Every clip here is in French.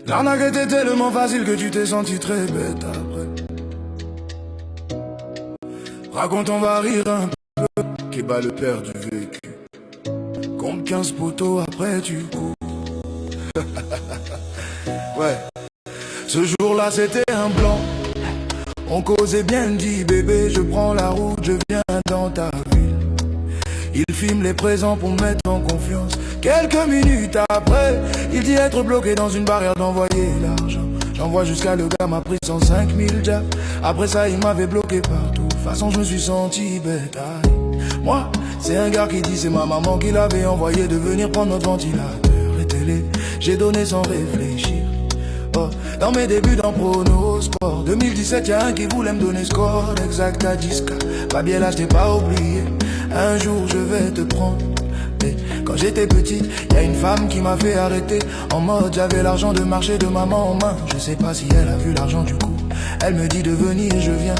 L'arnaque était tellement facile que tu t'es senti très bête après. Raconte, on va rire un peu, qui bat le père du vécu. Compte 15 poteaux, après tu cours. Ouais, ce jour-là c'était un blanc. On causait bien, dit bébé, je prends la route, je viens dans ta ville. Il filme les présents pour me mettre en confiance. Quelques minutes après, il dit être bloqué dans une barrière, d'envoyer l'argent. J'envoie jusqu'à le gars m'a pris 105 000 jabs. Après ça il m'avait bloqué partout. De toute façon je me suis senti bête. Aïe. Moi c'est un gars qui dit c'est ma maman qui l'avait envoyé de venir prendre notre ventilateur et télé. J'ai donné sans réfléchir. Oh, dans mes débuts dans Prono Sport 2017 y'a un qui voulait me donner score exact à 10K. Pas bien là je t'ai pas oublié. Un jour je vais te prendre. Et quand j'étais petite, y'a une femme qui m'a fait arrêter. En mode j'avais l'argent de marcher de maman en main. Je sais pas si elle a vu l'argent du coup. Elle me dit de venir, je viens.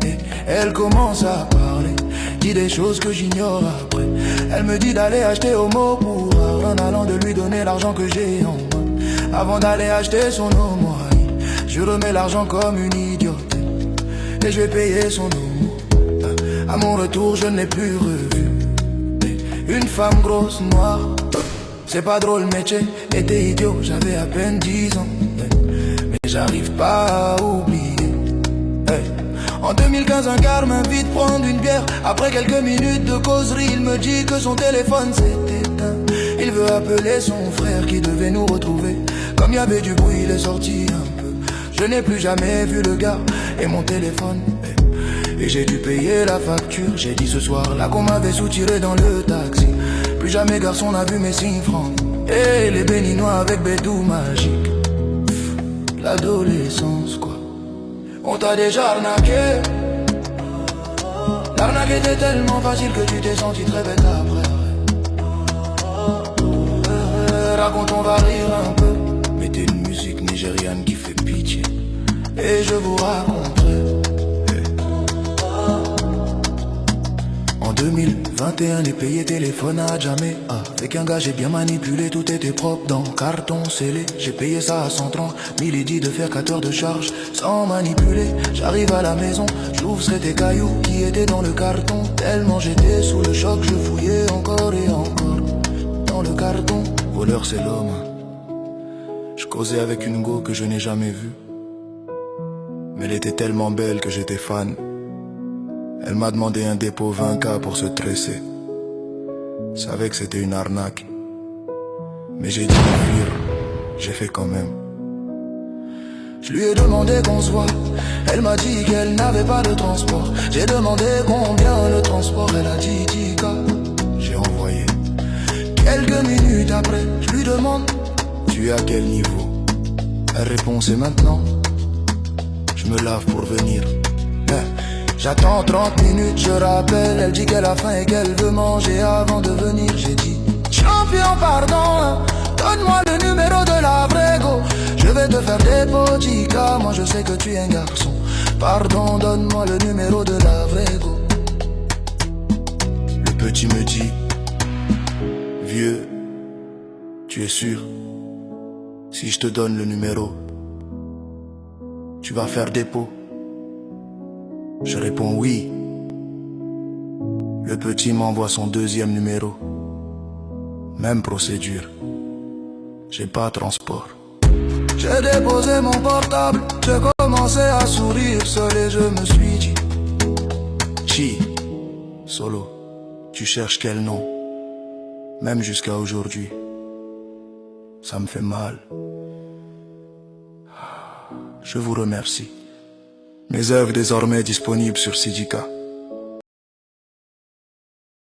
Et elle commence à parler, dit des choses que j'ignore après. Elle me dit d'aller acheter Homo pour en allant de lui donner l'argent que j'ai en main. Avant d'aller acheter son homo, je remets l'argent comme une idiote. Et je vais payer son homo. À mon retour je ne l'ai plus revu. Une femme grosse, noire, c'est pas drôle métier. Était idiot, j'avais à peine 10 ans. Mais j'arrive pas à oublier. En 2015 un gars m'invite prendre une bière. Après quelques minutes de causerie, il me dit que son téléphone s'est éteint. Il veut appeler son frère qui devait nous retrouver. Comme il y avait du bruit, il est sorti un peu. Je n'ai plus jamais vu le gars et mon téléphone. Et j'ai dû payer la facture. J'ai dit ce soir-là qu'on m'avait soutiré dans le taxi. Plus jamais garçon n'a vu mes 5 francs. Et les béninois avec bédou magique. L'adolescence quoi. On t'a déjà arnaqué. L'arnaque était tellement facile que tu t'es senti très bête après. Raconte, on va rire un peu. Mettez une musique nigériane qui fait pitié. Et je vous raconterai. En 2021, les payés téléphone à jamais. Avec un gars, j'ai bien manipulé, tout était propre dans carton scellé. J'ai payé ça à 130 000, il dit de faire 4 heures de charge sans manipuler. J'arrive à la maison, j'ouvre, c'était tes cailloux qui étaient dans le carton. Tellement j'étais sous le choc, je fouillais encore et encore dans le carton. Voleur, c'est l'homme. Je causais avec une go que je n'ai jamais vue. Mais elle était tellement belle que j'étais fan. Elle m'a demandé un dépôt 20K pour se tresser. Savais que c'était une arnaque. Mais j'ai dit fuir, j'ai fait quand même. Je lui ai demandé qu'on se voit. Elle m'a dit qu'elle n'avait pas de transport. J'ai demandé combien le transport. Elle a dit 10K. J'ai envoyé. Quelques minutes après, je lui demande: tu es à quel niveau? Elle répond: c'est maintenant. Je me lave pour venir. J'attends 30 minutes, je rappelle. Elle dit qu'elle a faim et qu'elle veut manger avant de venir. J'ai dit: champion, pardon, donne-moi le numéro de la vraie go. Je vais te faire des poticas, moi je sais que tu es un garçon. Pardon, donne-moi le numéro de la vraie go. Le petit me dit: vieux, tu es sûr? Si je te donne le numéro, tu vas faire dépôt? Je réponds oui. Le petit m'envoie son deuxième numéro. Même procédure. J'ai pas de transport. J'ai déposé mon portable. J'ai commencé à sourire seul et je me suis dit: Chi, Solo, tu cherches quel nom? Même jusqu'à aujourd'hui, ça me fait mal. Je vous remercie. Mes œuvres désormais disponibles sur Sidika.